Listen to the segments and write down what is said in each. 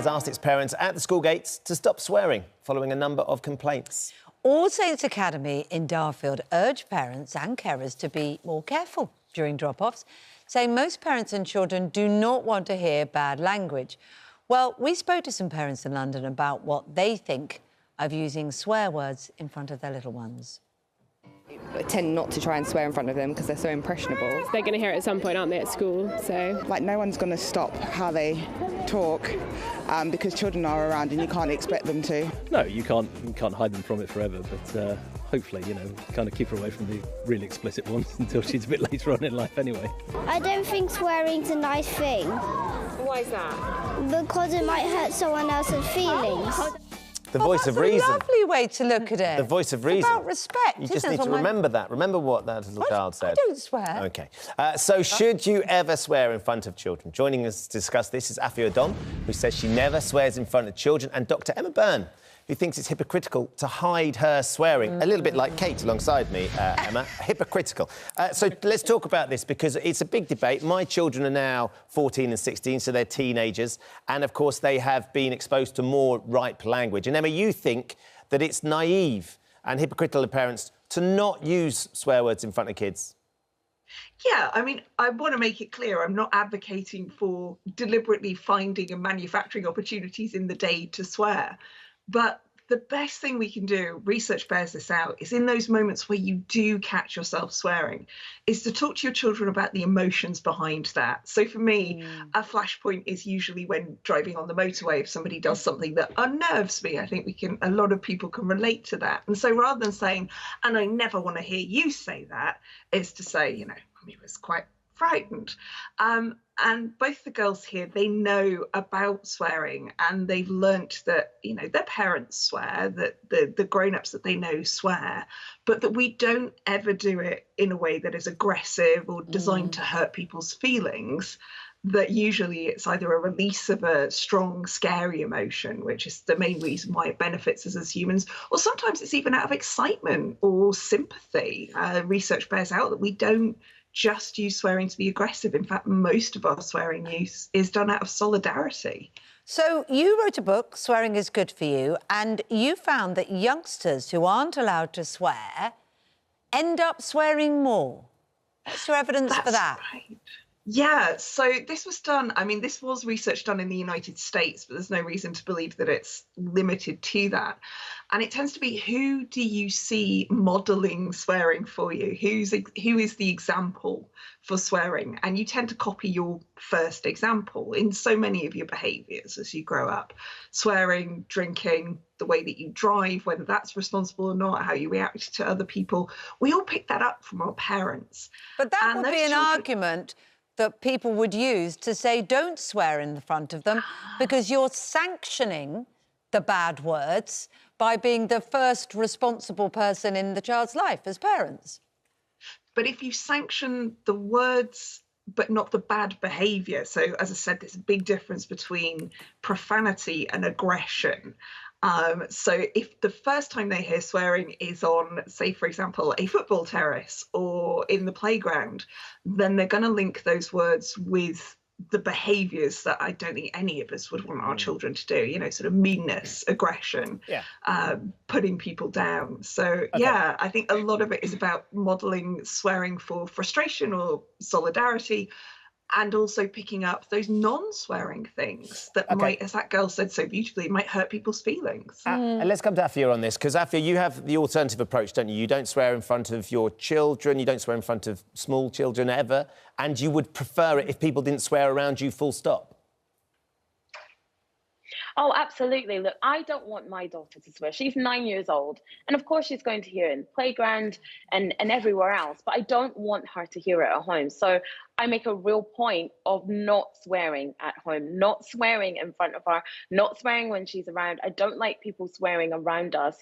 has asked its parents at the school gates to stop swearing following a number of complaints. All Saints Academy in Darfield urge parents and carers to be more careful during drop-offs, saying most parents and children do not want to hear bad language. Well, we spoke to some parents in London about what they think of using swear words in front of their little ones. I tend not to try and swear in front of them because they're so impressionable. They're going to hear it at some point, aren't they, at school? So, like, no one's going to stop how they talk because children are around and you can't expect them to. No, you can't hide them from it forever, but hopefully, you know, kind of keep her away from the really explicit ones until she's a bit later on in life anyway. I don't think swearing's a nice thing. why is that? Because it might hurt someone else's feelings. The voice of reason. That's a lovely way to look at it. The voice of reason. It's about respect. You just need to remember that. Remember what that little child said. I don't swear. OK. So should you ever swear in front of children? Joining us to discuss this is Afia Dom, who says she never swears in front of children, and Dr Emma Byrne, who thinks it's hypocritical to hide her swearing. A little bit like Kate alongside me, Emma. Hypocritical. So let's talk about this because it's a big debate. My children are now 14 and 16, so they're teenagers. And, of course, they have been exposed to more ripe language. And, Emma, you think that it's naive and hypocritical of parents to not use swear words in front of kids? Yeah, I mean, I want to make it clear I'm not advocating for deliberately finding and manufacturing opportunities in the day to swear. But the best thing we can do, research bears this out, is in those moments where you do catch yourself swearing, is to talk to your children about the emotions behind that. So for me, a flashpoint is usually when driving on the motorway, if somebody does something that unnerves me. I think a lot of people can relate to that. And so rather than saying, and I never want to hear you say that, is to say, you know, I was quite frightened. And both the girls here, they know about swearing and they've learnt that, you know, their parents swear, that the grown-ups that they know swear, but that we don't ever do it in a way that is aggressive or designed to hurt people's feelings. That usually it's either a release of a strong, scary emotion, which is the main reason why it benefits us as humans, or sometimes it's even out of excitement or sympathy. Research bears out that we don't just use swearing to be aggressive. In fact, most of our swearing use is done out of solidarity. So you wrote a book, Swearing is Good for You, and you found that youngsters who aren't allowed to swear end up swearing more. What's your evidence for that? Right. Yeah, so this was done, I mean, this was research done in the United States, but there's no reason to believe that it's limited to that. And it tends to be, who do you see modelling swearing for you? Who is the example for swearing? And you tend to copy your first example in so many of your behaviours as you grow up. Swearing, drinking, the way that you drive, whether that's responsible or not, how you react to other people. We all pick that up from our parents. But that would be an argument that people would use to say don't swear in the front of them because you're sanctioning the bad words by being the first responsible person in the child's life as parents. But if you sanction the words but not the bad behaviour, so as I said, there's a big difference between profanity and aggression. So if the first time they hear swearing is on, say, for example, a football terrace or in the playground, then they're going to link those words with the behaviours that I don't think any of us would want our children to do, you know, sort of meanness, aggression, putting people down. So, yeah, I think a lot of it is about modelling swearing for frustration or solidarity, and also picking up those non-swearing things that might, as that girl said so beautifully, might hurt people's feelings. And let's come to Afia on this, because, Afia, you have the alternative approach, don't you? You don't swear in front of your children, you don't swear in front of small children ever, and you would prefer it if people didn't swear around you, full stop. Oh, absolutely. Look, I don't want my daughter to swear. She's 9 years old. And of course, she's going to hear it in the playground and everywhere else. But I don't want her to hear it at home. So I make a real point of not swearing at home, not swearing in front of her, not swearing when she's around. I don't like people swearing around us.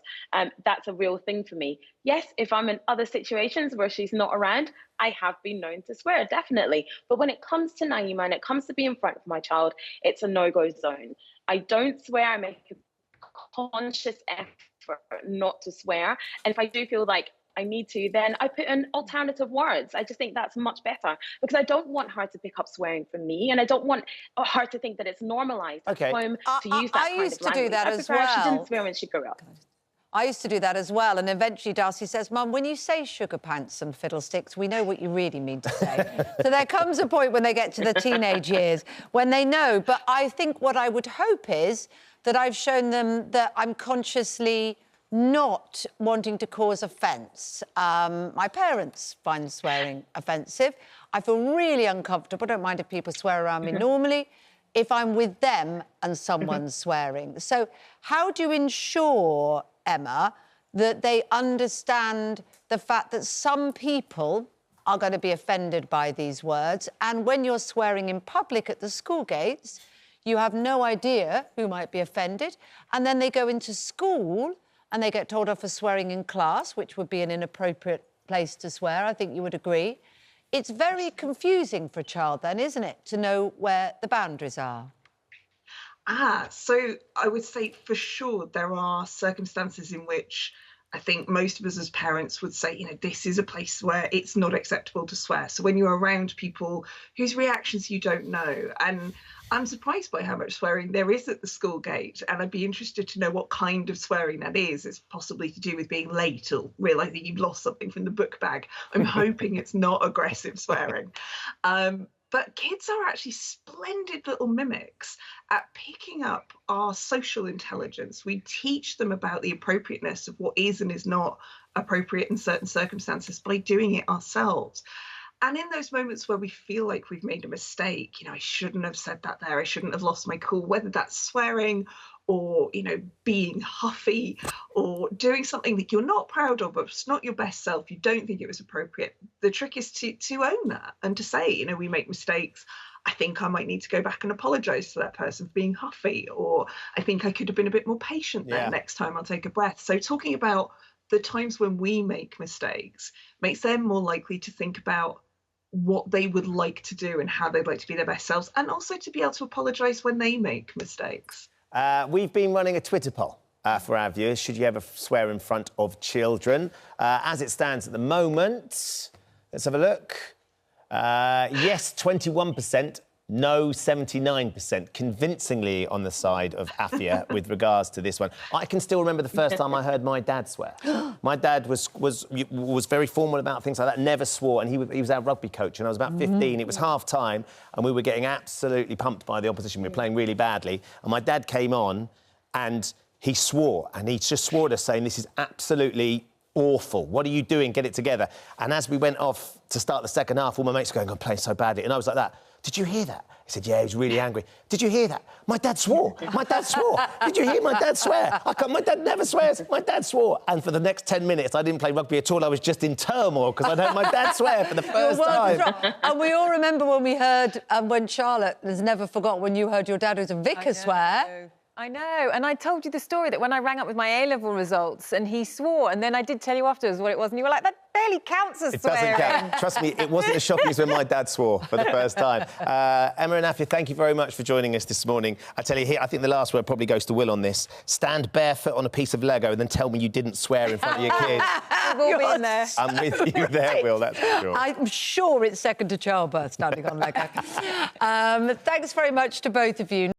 That's a real thing for me. Yes, if I'm in other situations where she's not around, I have been known to swear, definitely. But when it comes to Naima and it comes to be in front of my child, it's a no-go zone. I don't swear. I make a conscious effort not to swear. And if I do feel like I need to, then I put in alternative words. I just think that's much better, because I don't want her to pick up swearing from me, and I don't want her to think that it's normalised at home to use that kind of language. I used to do that as She well. didn't swear when she grew up. I used to do that as well, and eventually Darcy says, Mum, when you say sugar pants and fiddlesticks, we know what you really mean to say. So there comes a point when they get to the teenage years when they know. But I think what I would hope is that I've shown them that I'm consciously not wanting to cause offence. My parents find swearing offensive. I feel really uncomfortable. I don't mind if people swear around me normally, if I'm with them and someone's swearing. So how do you ensure, Emma, that they understand the fact that some people are going to be offended by these words, and when you're swearing in public at the school gates, you have no idea who might be offended, and then they go into school and they get told off for swearing in class, which would be an inappropriate place to swear, I think you would agree. It's very confusing for a child then, isn't it, to know where the boundaries are? So I would say for sure there are circumstances in which I think most of us as parents would say, this is a place where it's not acceptable to swear. So when you're around people whose reactions you don't know, and I'm surprised by how much swearing there is at the school gate, and I'd be interested to know what kind of swearing that is. It's possibly to do with being late or realising you've lost something from the book bag. I'm hoping it's not aggressive swearing. But kids are actually splendid little mimics at picking up our social intelligence. We teach them about the appropriateness of what is and is not appropriate in certain circumstances by doing it ourselves. And in those moments where we feel like we've made a mistake, I shouldn't have said that there, I shouldn't have lost my cool, whether that's swearing or, being huffy or doing something that you're not proud of, it's not your best self, you don't think it was appropriate. The trick is to own that and to say, we make mistakes. I think I might need to go back and apologise to that person for being huffy, or I think I could have been a bit more patient there. Next time I'll take a breath. So talking about the times when we make mistakes makes them more likely to think about what they would like to do and how they'd like to be their best selves, and also to be able to apologise when they make mistakes. We've been running a Twitter poll for our viewers. Should you ever swear in front of children? As it stands at the moment, let's have a look. Yes, 21%. No, 79%. Convincingly on the side of Afia with regards to this one. I can still remember the first time I heard my dad swear. My dad was very formal about things like that, never swore, and he was our rugby coach, and I was about 15. It was half-time, and we were getting absolutely pumped by the opposition. We were playing really badly, and my dad came on, and he swore, and he just swore at us, saying, this is absolutely awful. What are you doing? Get it together. And as we went off to start the second half, all my mates were going, I'm playing so badly. And I was like that. Did you hear that? He said, yeah, he was really angry. Did you hear that? My dad swore. My dad swore. Did you hear my dad swear? My dad never swears. My dad swore. And for the next 10 minutes, I didn't play rugby at all. I was just in turmoil because I'd heard my dad swear for the first time. And we all remember when we heard, when Charlotte has never forgot when you heard your dad who's a vicar swear. I know, and I told you the story that when I rang up with my A-level results and he swore, and then I did tell you afterwards what it was, and you were like, that barely counts as swearing. It doesn't count. Trust me, it wasn't as shocking as when my dad swore for the first time. Emma and Afia, thank you very much for joining us this morning. I tell you here, I think the last word probably goes to Will on this. Stand barefoot on a piece of Lego and then tell me you didn't swear in front of your kids. We'll be in there. I'm with you there, Will, that's for sure. I'm sure it's second to childbirth standing on Lego. Thanks very much to both of you.